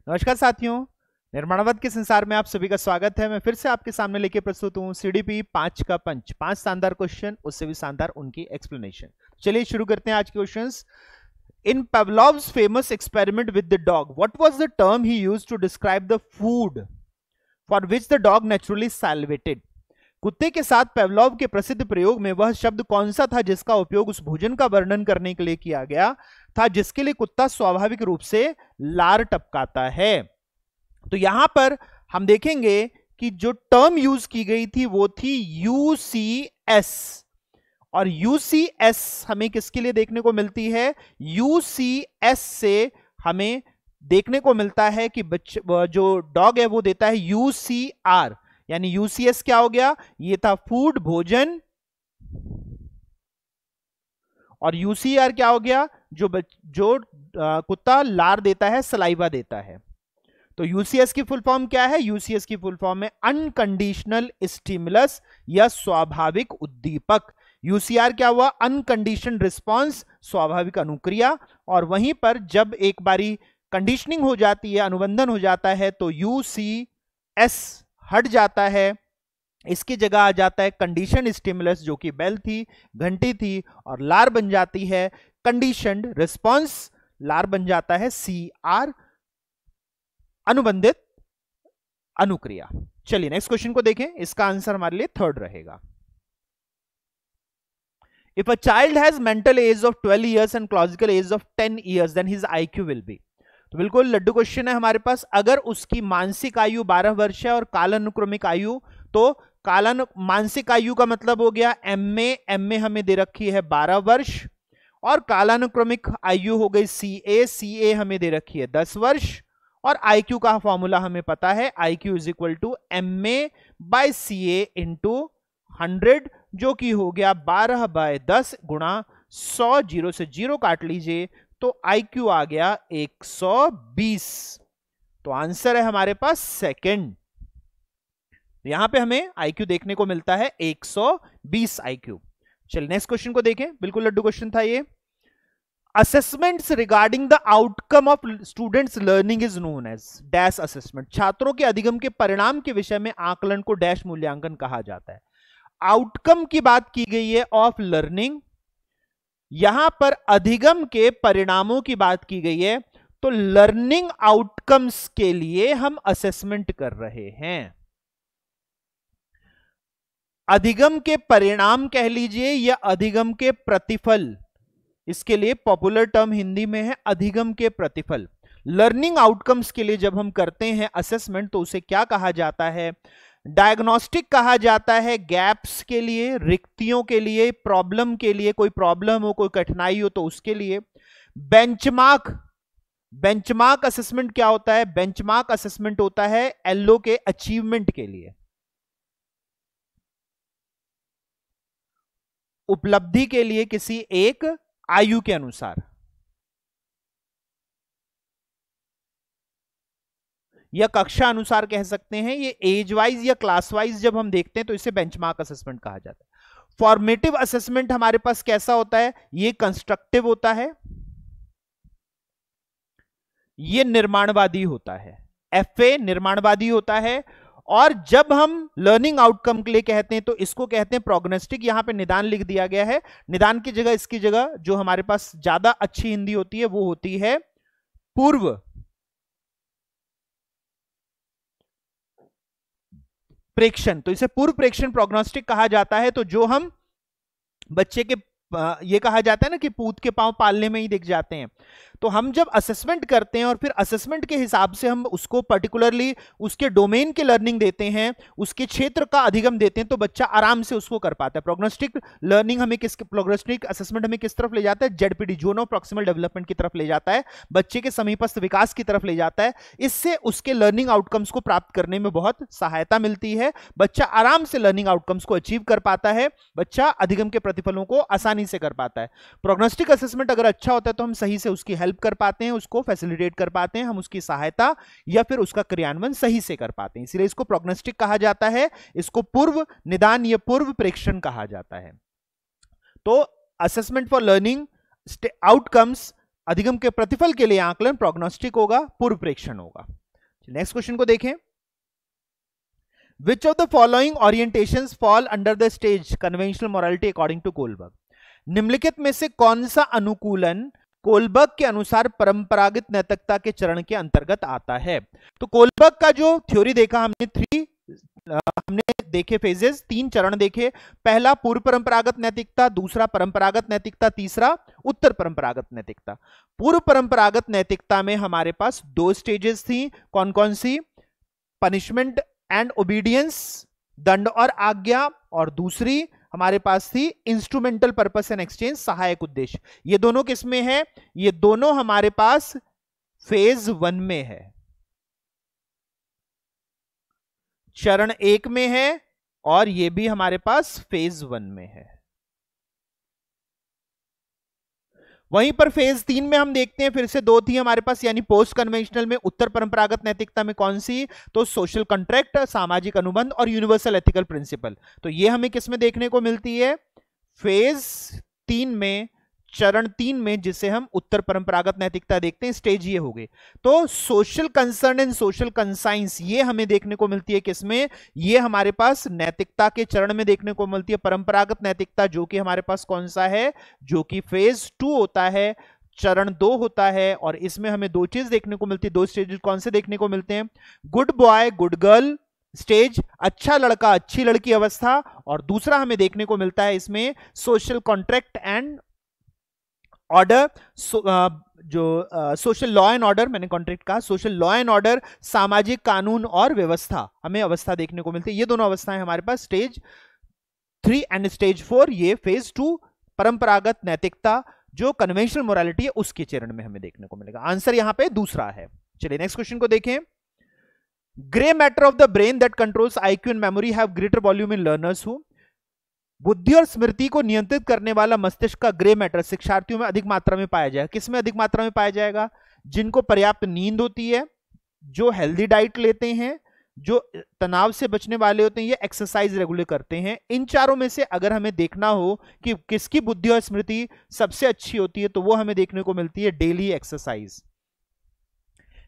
नमस्कार साथियों, निर्माणवाद के संसार में आप सभी का स्वागत है। मैं फिर से आपके सामने लेके प्रस्तुत हूं सीडीपी 5 का पंच, 5 शानदार क्वेश्चन, उससे भी शानदार उनकी एक्सप्लेनेशन। चलिए शुरू करते हैं आज के questions. In Pavlov's famous experiment with the dog, what was the term he used to describe the food for which the dog naturally salivated? कुत्ते के साथ पेवलोव के प्रसिद्ध प्रयोग में वह शब्द कौन सा था जिसका उपयोग उस भोजन का वर्णन करने के लिए किया गया था जिसके लिए कुत्ता स्वाभाविक रूप से लार टपकाता है? तो यहां पर हम देखेंगे कि जो टर्म यूज की गई थी वो थी यूसीएस, और यूसीएस हमें किसके लिए देखने को मिलती है? यूसीएस से हमें देखने को मिलता है कि जो डॉग है वो देता है यूसीआर, यानी यूसीएस क्या हो गया? ये था फूड, भोजन, और यूसीआर क्या हो गया? जो कुत्ता लार देता है, सलाइवा देता है। तो यूसीएस की फुल फॉर्म क्या है? यूसीएस की फुल फॉर्म है अनकंडीशनल स्टिमुलस या स्वाभाविक उद्दीपक। यूसीआर क्या हुआ? अनकंडीशनड रिस्पॉन्स, स्वाभाविक अनुक्रिया। और वहीं पर जब एक बारी कंडीशनिंग हो जाती है, अनुबंधन हो जाता है, तो यूसीएस हट जाता है, इसकी जगह आ जाता है कंडीशन स्टिमुलस, जो कि बेल थी, घंटी थी, और लार बन जाती है कंडीशनड रिस्पॉन्स, लार बन जाता है सीआर, अनुबंधित अनुक्रिया। चलिए नेक्स्ट क्वेश्चन को देखें, इसका आंसर हमारे लिए थर्ड रहेगा। If a child has mental age of 12 years and chronological age of 10 years, then his IQ will be. तो बिल्कुल लड्डू क्वेश्चन है हमारे पास। अगर उसकी मानसिक आयु 12 वर्ष है और कालानुक्रमिक आयु, तो मानसिक आयु का मतलब हो गया एमए हमें दे रखी है 12 वर्ष, और कालानुक्रमिक आयु हो गई सीए हमें दे रखी है 10 वर्ष, और आईक्यू का फॉर्मूला हमें पता है, IQ is equal to MA by CA into 100, जो कि हो गया 12/10 गुणा 100, 0 से 0 काट लीजिए, तो आईक्यू आ गया 120। तो आंसर है हमारे पास सेकंड। यहां पे हमें आईक्यू देखने को मिलता है 120 आईक्यू। चलिए नेक्स्ट क्वेश्चन को देखें, बिल्कुल लड्डू क्वेश्चन था ये। Assessments regarding the outcome of students learning is known as dash assessment. छात्रों के अधिगम के परिणाम के विषय में आकलन को डैश मूल्यांकन कहा जाता है। आउटकम की बात की गई है ऑफ लर्निंग, यहां पर अधिगम के परिणामों की बात की गई है, तो लर्निंग आउटकम्स के लिए हम असेसमेंट कर रहे हैं। अधिगम के परिणाम कह लीजिए या अधिगम के प्रतिफल, इसके लिए पॉपुलर टर्म हिंदी में है अधिगम के प्रतिफल। लर्निंग आउटकम्स के लिए जब हम करते हैं असेसमेंट, तो उसे क्या कहा जाता है? डायग्नोस्टिक कहा जाता है गैप्स के लिए, रिक्तियों के लिए, प्रॉब्लम के लिए, कोई प्रॉब्लम हो, कोई कठिनाई हो तो उसके लिए। बेंचमार्क असेसमेंट क्या होता है? बेंचमार्क असेसमेंट होता है एलओ के अचीवमेंट के लिए, उपलब्धि के लिए किसी एक आयु के अनुसार, या कक्षा अनुसार कह सकते हैं। ये एज वाइज या क्लास वाइज जब हम देखते हैं तो इसे बेंचमार्क असेसमेंट कहा जाता है। फॉर्मेटिव असेसमेंट हमारे पास कैसा होता है? ये कंस्ट्रक्टिव होता है, ये निर्माणवादी होता है। एफए निर्माणवादी होता है, और जब हम लर्निंग आउटकम के लिए कहते हैं तो इसको कहते हैं प्रोग्नोस्टिक। यहां पे निदान लिख दिया गया है, निदान की जगह इसकी जगह जो हमारे पास ज्यादा अच्छी हिंदी होती है वो होती है पूर्व प्रेक्षण। तो इसे पूर्व प्रेक्षण प्रोग्नोस्टिक कहा जाता है। तो जो हम बच्चे के ये कहा जाता है ना कि पूत के पांव पालने में ही दिख जाते हैं, तो हम जब असेसमेंट करते हैं और फिर असेसमेंट के हिसाब से हम उसको पर्टिकुलरली उसके डोमेन के लर्निंग देते हैं, उसके क्षेत्र का अधिगम देते हैं, तो बच्चा आराम से उसको कर पाता है। प्रोग्नोस्टिक लर्निंग हमें प्रोग्नोस्टिक असेसमेंट हमें किस तरफ ले जाता है? ZPD, zone of proximal development की तरफ ले जाता है, बच्चे के समीपस्थ विकास की तरफ ले जाता है। इससे उसके लर्निंग आउटकम्स को प्राप्त करने में बहुत सहायता मिलती है। बच्चा आराम से लर्निंग आउटकम्स को अचीव कर पाता है, बच्चा अधिगम के प्रतिफलों को आसानी से कर पाता है। प्रोग्नोस्टिक असेसमेंट अगर अच्छा होता है तो हम सही से उसकी हेल्प कर पाते हैं, उसको फैसिलिटेट कर पाते हैं, हम उसकी सहायता या फिर उसका क्रियान्वयन सही से कर पाते हैं, इसलिए इसको प्रोग्नोस्टिक कहा जाता है। इसको पूर्व निदान या पूर्व प्रेक्षण कहा जाता है। तो असेसमेंट फॉर लर्निंग आउटकम्स अधिगम के प्रतिफल के लिए आकलन प्रोग्नोस्टिक होगा, पूर्व प्रेक्षण होगा। नेक्स्ट क्वेश्चन को देखें। Which of the following orientations fall under the stage conventional morality according to Kohlberg? निम्नलिखित में से कौन सा अनुकूलन कोलबर्ग के अनुसार परंपरागत नैतिकता के चरण के अंतर्गत आता है? तो कोलबर्ग का जो थ्योरी देखा हमने देखे फेजेस, 3 चरण देखे। पहला पूर्व परंपरागत नैतिकता, दूसरा परंपरागत नैतिकता, तीसरा उत्तर परंपरागत नैतिकता। पूर्व परंपरागत नैतिकता में हमारे पास 2 स्टेजेस थी। कौन कौन सी? पनिशमेंट एंड ओबीडियंस, दंड और आज्ञा, और दूसरी हमारे पास थी इंस्ट्रूमेंटल पर्पस एंड एक्सचेंज, सहायक उद्देश्य। ये दोनों किसमें है? ये दोनों हमारे पास फेज 1 में है, चरण 1 में है, और ये भी हमारे पास फेज 1 में है। वहीं पर फेज 3 में हम देखते हैं फिर से 2 थी हमारे पास, यानी पोस्ट कन्वेंशनल में उत्तर परंपरागत नैतिकता में कौन सी? तो सोशल कॉन्ट्रैक्ट, सामाजिक अनुबंध और यूनिवर्सल एथिकल प्रिंसिपल। तो ये हमें किस में देखने को मिलती है? फेज 3 में, चरण 3 में, जिसे हम उत्तर परंपरागत नैतिकता देखते हैं। स्टेज ये हो गए। तो social concern and social conscience ये हमें देखने को मिलती है किसमें? ये हमारे पास नैतिकता के चरण में देखने को मिलती है। परंपरागत नैतिकता जो कि हमारे पास कौन सा है? जो कि फेज 2 होता है, चरण 2 होता है, और इसमें हमें 2 चीज देखने को मिलती है। 2 स्टेज कौन से देखने को मिलते हैं? Good boy good girl stage, अच्छा लड़का अच्छी लड़की अवस्था, और दूसरा हमें देखने को मिलता है इसमें सोशल कॉन्ट्रैक्ट एंड ऑर्डर, जो सोशल लॉ एंड ऑर्डर, मैंने कॉन्ट्रैक्ट कहा, सोशल लॉ एंड ऑर्डर, सामाजिक कानून और व्यवस्था, हमें अवस्था देखने को मिलती है। ये दोनों अवस्थाएं हमारे पास स्टेज 3 एंड स्टेज 4, ये फेज 2 परंपरागत नैतिकता जो कन्वेंशनल मोरालिटी है उसके चरण में हमें देखने को मिलेगा। आंसर यहां पे दूसरा है। चलिए नेक्स्ट क्वेश्चन को देखें। Grey matter of the brain that controls IQ and memory have greater volume in learners who. बुद्धि और स्मृति को नियंत्रित करने वाला मस्तिष्क का ग्रे मैटर शिक्षार्थियों में अधिक मात्रा में पाया जाएगा। किसमें अधिक मात्रा में पाया जाएगा? जिनको पर्याप्त नींद होती है, जो हेल्दी डाइट लेते हैं, जो तनाव से बचने वाले होते हैं, ये एक्सरसाइज रेगुलर करते हैं। इन चारों में से अगर हमें देखना हो कि किसकी बुद्धि और स्मृति सबसे अच्छी होती है, तो वो हमें देखने को मिलती है डेली एक्सरसाइज,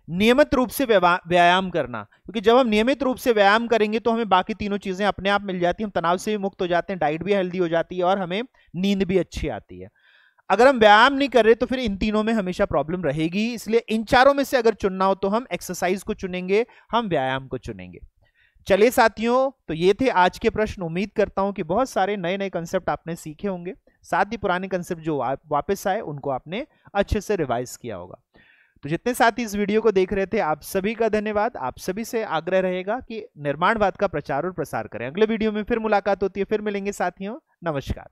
नियमित रूप से व्यायाम करना। क्योंकि जब हम नियमित रूप से व्यायाम करेंगे तो हमें बाकी तीनों चीजें अपने आप मिल जाती हैं। हम तनाव से भी मुक्त हो जाते हैं, डाइट भी हेल्दी हो जाती है, और हमें नींद भी अच्छी आती है। अगर हम व्यायाम नहीं कर रहे तो फिर इन तीनों में हमेशा प्रॉब्लम रहेगी। इसलिए इन चारों में से अगर चुनना हो तो हम एक्सरसाइज को चुनेंगे, हम व्यायाम को चुनेंगे। चलिए साथियों, तो ये थे आज के प्रश्न। उम्मीद करता हूं कि बहुत सारे नए नए कंसेप्ट आपने सीखे होंगे, साथ ही पुराने कंसेप्ट जो वापस आए उनको आपने अच्छे से रिवाइज किया होगा। तो जितने साथी इस वीडियो को देख रहे थे, आप सभी का धन्यवाद। आप सभी से आग्रह रहेगा कि निर्माणवाद का प्रचार और प्रसार करें। अगले वीडियो में फिर मुलाकात होती है, फिर मिलेंगे साथियों। नमस्कार।